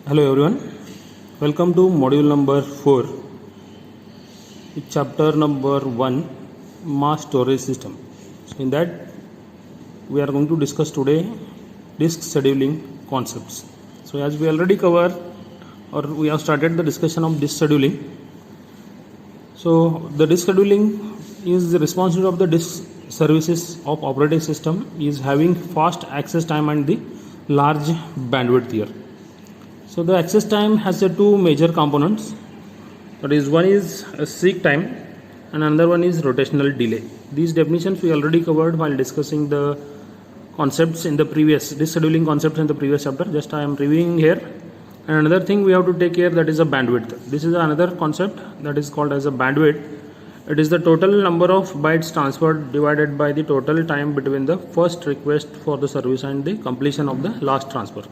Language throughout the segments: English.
Hello everyone, welcome to module number 4, chapter number 1, mass storage system. So in that we are going to discuss today disk scheduling concepts. So as we already covered or we have started the discussion of disk scheduling. So the disk scheduling is the responsibility of the disk services of operating system is having fast access time and the large bandwidth here. So the access time has two major components, that is one is seek time and another one is rotational delay. These definitions we already covered while discussing the concepts in the previous disk scheduling concepts in the previous chapter. Just I am reviewing here. And another thing we have to take care, that is a bandwidth. This is another concept that is called as a bandwidth. It is the total number of bytes transferred divided by the total time between the first request for the service and the completion of the last transfer.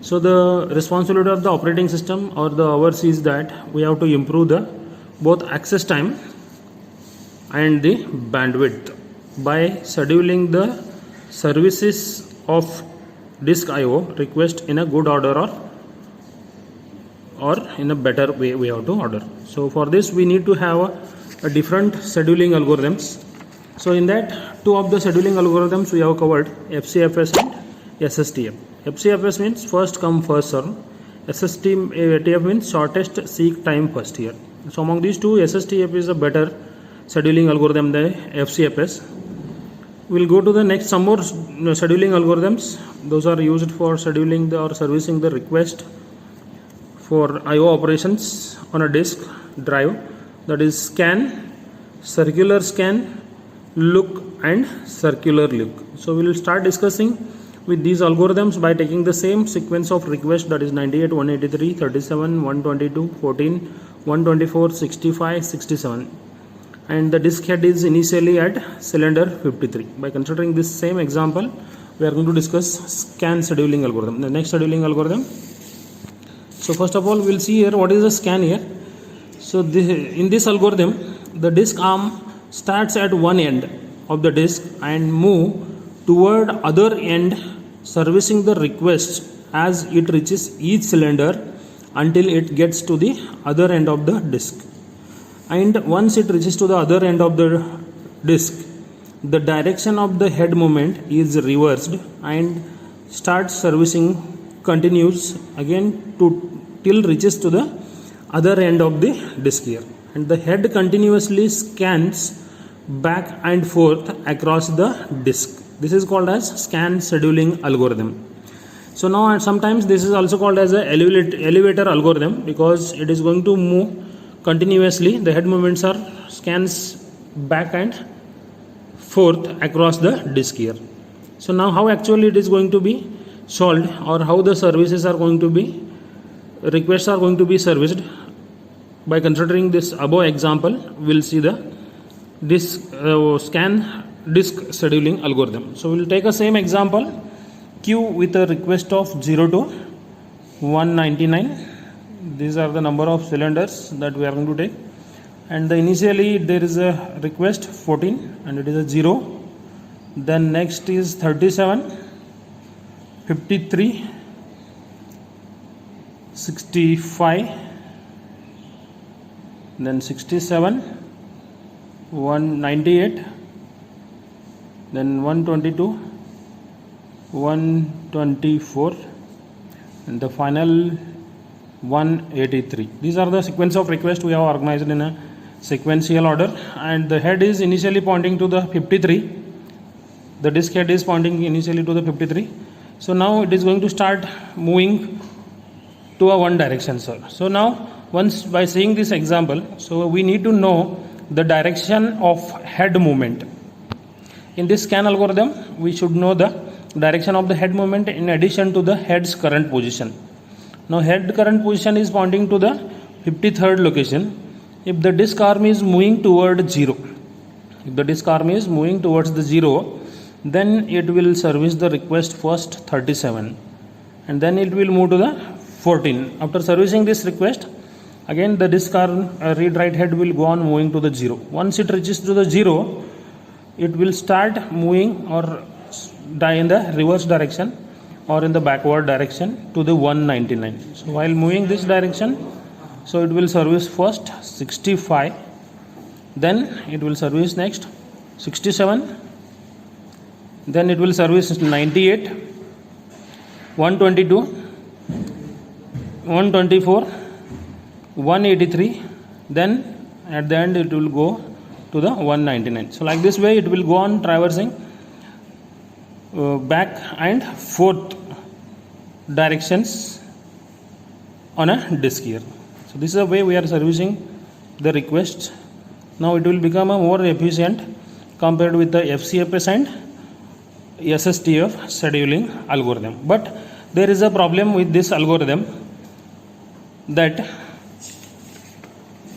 So the responsibility of the operating system or the ours is that we have to improve the both access time and the bandwidth by scheduling the services of disk IO request in a good order or in a better way we have to order. So for this we need to have a different scheduling algorithms. So in that two of the scheduling algorithms we have covered, FCFS and SSTF. FCFS means first come first serve. SSTF means shortest seek time first here. So among these two, SSTF is a better scheduling algorithm than FCFS. We'll go to the next some more scheduling algorithms. Those are used for scheduling or servicing the request for IO operations on a disk drive, that is scan, circular scan, look and circular look. So we will start discussing with these algorithms by taking the same sequence of requests, that is 98, 183, 37, 122, 14, 124, 65, 67, and the disk head is initially at cylinder 53. By considering this same example, we are going to discuss scan scheduling algorithm, the next scheduling algorithm. So first of all we will see here what is a scan here. So in this algorithm the disk arm starts at one end of the disk and move toward other end, servicing the requests as it reaches each cylinder until it gets to the other end of the disk. And once it reaches to the other end of the disk, the direction of the head movement is reversed and starts servicing continues again till reaches to the other end of the disk here, and the head continuously scans back and forth across the disk. This is called as scan scheduling algorithm. So now sometimes this is also called as a elevator algorithm because it is going to move continuously. The head movements are scans back and forth across the disk here. So now how actually it is going to be solved, or how the services are going to be, requests are going to be serviced. By considering this above example, we will see the scan disk scheduling algorithm. So we will take a same example, queue with a request of 0 to 199. These are the number of cylinders that we are going to take, and initially there is a request 14 and it is a 0. Then next is 37, 53, 65, then 67, 198, then 122, 124, and the final 183. These are the sequence of requests we have organized in a sequential order, and the head is initially pointing to the 53. The disk head is pointing initially to the 53. So now it is going to start moving to a one direction, sir. So now once by seeing this example, so we need to know the direction of head movement. In this scan algorithm, we should know the direction of the head movement in addition to the head's current position. Now head current position is pointing to the 53rd location. If the disk arm is moving toward 0, if the disk arm is moving towards the 0, then it will service the request first 37, and then it will move to the 14. After servicing this request, again the disk arm read write head will go on moving to the 0. Once it reaches to the 0, it will start moving or die in the reverse direction or in the backward direction to the 199. So while moving this direction, so it will service first 65, then it will service next 67, then it will service 98, 122, 124, 183, then at the end it will go to the 199. So like this way it will go on traversing back and forth directions on a disk here. So this is the way we are servicing the requests. Now it will become a more efficient compared with the FCFS and SSTF scheduling algorithm. But there is a problem with this algorithm, that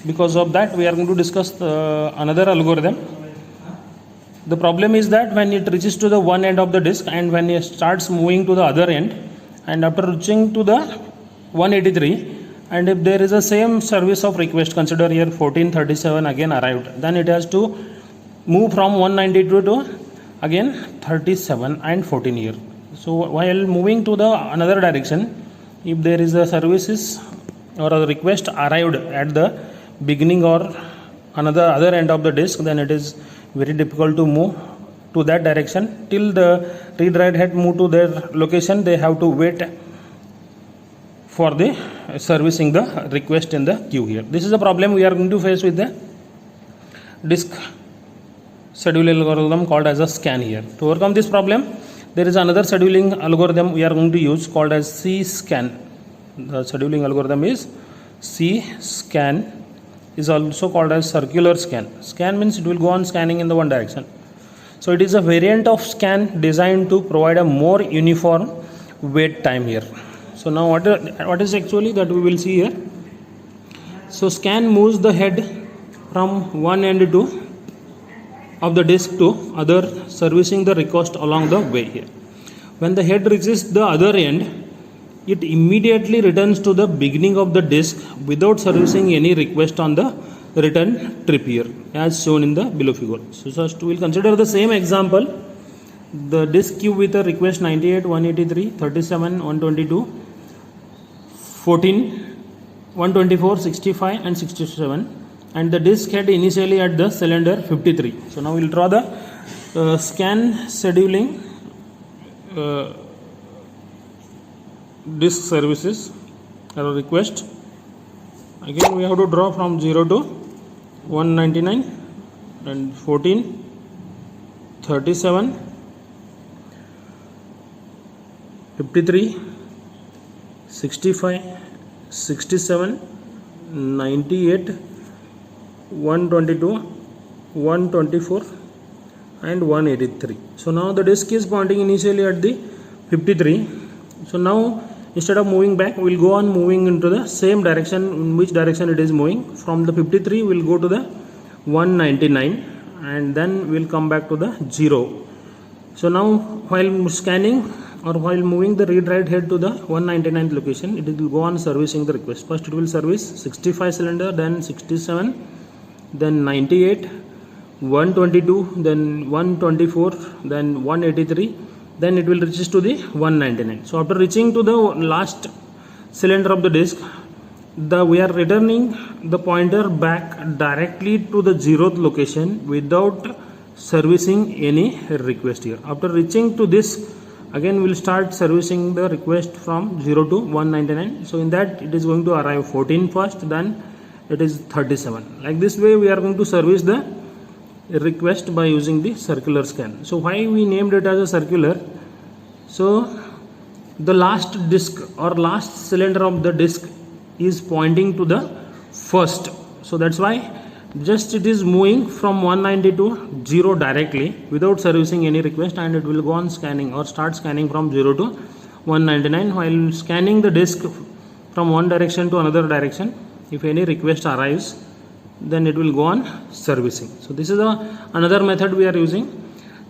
because of that we are going to discuss another algorithm. The problem is that when it reaches to the one end of the disk and when it starts moving to the other end, and after reaching to the 183, and if there is a same service of request, consider here 1437 again arrived, then it has to move from 192 to again 37 and 14 here. So while moving to the another direction, if there is a services or a request arrived at the beginning or another other end of the disk, then it is very difficult to move to that direction till the read write head move to their location. They have to wait for the servicing the request in the queue here. This is a problem we are going to face with the disk scheduling algorithm called as a scan here. To overcome this problem, there is another scheduling algorithm we are going to use called as C-scan. The scheduling algorithm is C-scan, is also called as circular scan. Scan means it will go on scanning in the one direction. So it is a variant of scan designed to provide a more uniform wait time here. So now what is actually that we will see here. So scan moves the head from one end of the disk to other, servicing the request along the way here. When the head reaches the other end, it immediately returns to the beginning of the disk without servicing any request on the return trip here, as shown in the below figure. So we will consider the same example. The disk queue with a request 98, 183, 37, 122, 14, 124, 65 and 67, and the disk head initially at the cylinder 53. So now we will draw the scan scheduling disk services or request. Again we have to draw from 0 to 199 and 14, 37, 53, 65, 67, 98, 122, 124 and 183. So now the disk is pointing initially at the 53. So now instead of moving back, we will go on moving into the same direction in which direction it is moving. From the 53 we will go to the 199 and then we will come back to the 0. So now while scanning or while moving the read write head to the 199th location, it will go on servicing the request. First it will service 65 cylinder, then 67, then 98, 122, then 124, then 183, then it will reach to the 199. So after reaching to the last cylinder of the disk, we are returning the pointer back directly to the 0th location without servicing any request here. After reaching to this, again we will start servicing the request from 0 to 199. So in that it is going to arrive 14 first, then it is 37. Like this way we are going to service the request by using the circular scan. So why we named it as a circular? So the last disk or last cylinder of the disk is pointing to the first. So that's why just it is moving from 190 to 0 directly without servicing any request, and it will go on scanning or start scanning from 0 to 199. While scanning the disk from one direction to another direction, if any request arrives, then it will go on servicing. So this is another method we are using.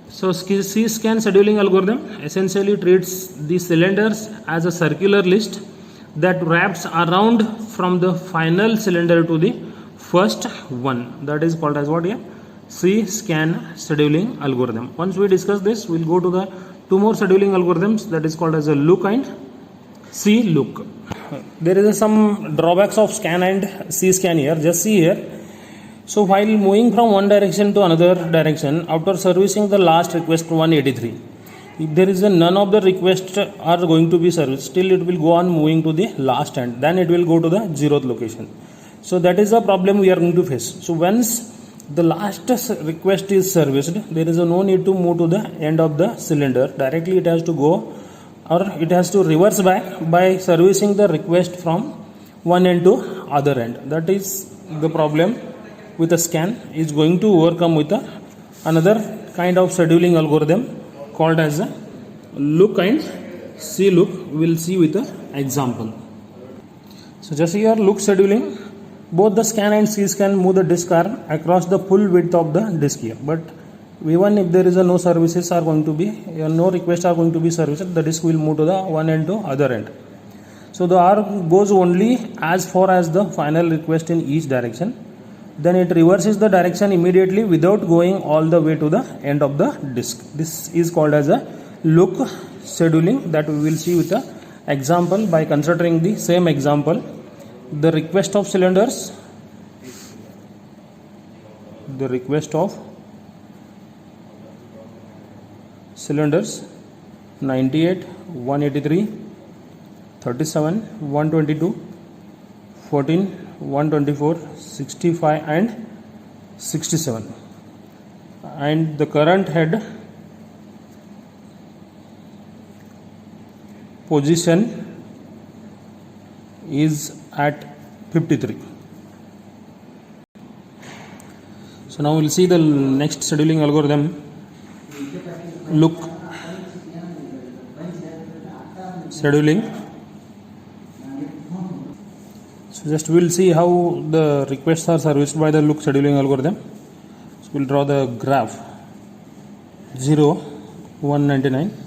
So C-scan scheduling algorithm essentially treats the cylinders as a circular list that wraps around from the final cylinder to the first one. That is called as what here? C-scan scheduling algorithm. Once we discuss this, we will go to the two more scheduling algorithms, that is called as a look and see look. There is some drawbacks of scan and see scan here. Just see here. So while moving from one direction to another direction, after servicing the last request 183, if there is none of the requests are going to be serviced, still it will go on moving to the last end, then it will go to the 0th location. So that is the problem we are going to face. So once the last request is serviced, there is no need to move to the end of the cylinder. Directly it has to go, or it has to reverse back by servicing the request from one end to other end. That is the problem with a scan is going to overcome with another kind of scheduling algorithm called as a look and see look. We will see with an example. So just here look scheduling, both the scan and see scan move the disk arm across the full width of the disk here, but even if there is no services are going to be, no requests are going to be serviced, the disk will move to the one end to other end. So the arm goes only as far as the final request in each direction, then it reverses the direction immediately without going all the way to the end of the disk. This is called as a look scheduling, that we will see with the example by considering the same example. The request of cylinders, the request of cylinders 98, 183, 37, 122, 14, 124, 65 and 67, and the current head position is at 53. So now we will see the next scheduling algorithm, look scheduling. So just we will see how the requests are serviced by the look scheduling algorithm. So we will draw the graph 0, 199,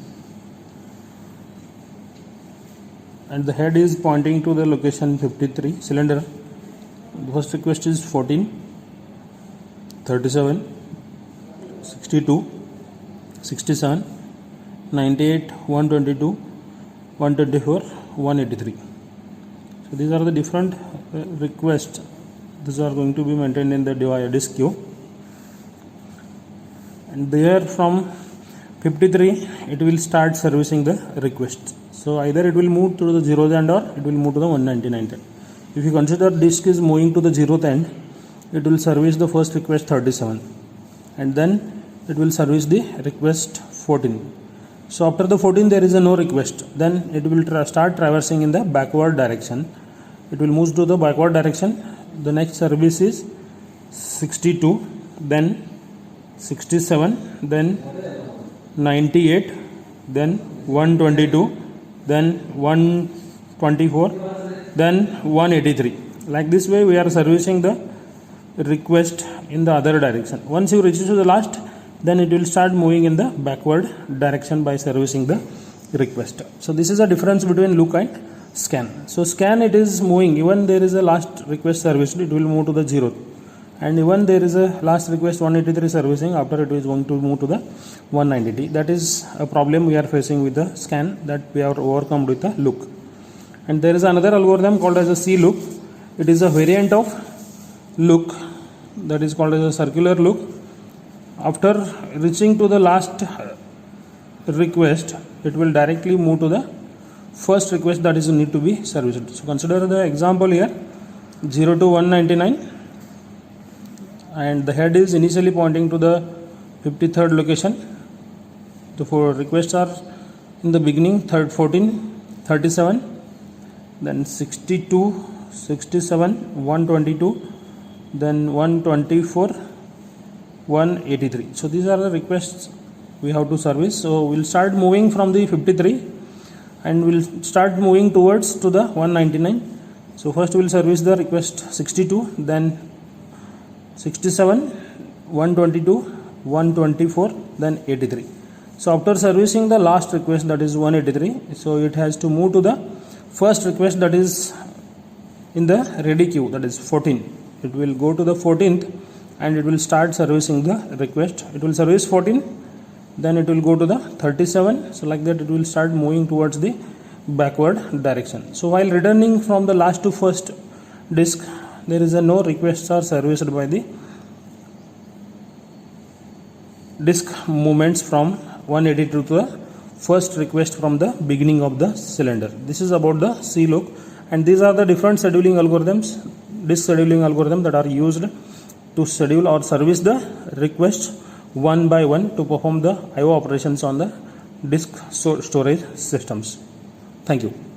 and the head is pointing to the location 53 cylinder. The first request is 14, 37, 62, 67, 98, 122, 124, 183. So these are the different requests. These are going to be maintained in the disk queue, and there from 53 it will start servicing the requests. So either it will move to the 0th end or it will move to the 199th end. If you consider disk is moving to the 0th end, it will service the first request 37, and then it will service the request 14. So after the 14 there is no request, then it will start traversing in the backward direction. It will move to the backward direction. The next service is 62, then 67, then 98, then 122, then 124, then 183. Like this way we are servicing the request in the other direction. Once you reach to the last, then it will start moving in the backward direction by servicing the request. So this is a difference between look and scan. So scan, it is moving, even there is a last request serviced, it will move to the 0th, and even there is a last request 183 servicing, after it is going to move to the 190. That is a problem we are facing with the scan, that we have overcome with the look. And there is another algorithm called as a see look. It is a variant of look, that is called as a circular look. After reaching to the last request, it will directly move to the first request that is need to be serviced. So consider the example here, 0 to 199, and the head is initially pointing to the 53rd location. The four requests are in the beginning, 14, 37, then 62, 67, 122, then 124, 183. So these are the requests we have to service. So we'll start moving from the 53 and we'll start moving towards to the 199. So first we'll service the request 62, then 67, 122, 124, then 83. So after servicing the last request, that is 183, so it has to move to the first request that is in the ready queue, that is 14. It will go to the 14th and it will start servicing the request. It will service 14, then it will go to the 37. So like that it will start moving towards the backward direction. So while returning from the last to first disk, there is a no requests are serviced by the disk movements from 182 to the first request from the beginning of the cylinder. This is about the C-look, and these are the different scheduling algorithms, disk scheduling algorithm that are used to schedule or service the requests one by one to perform the I/O operations on the disk storage systems. Thank you.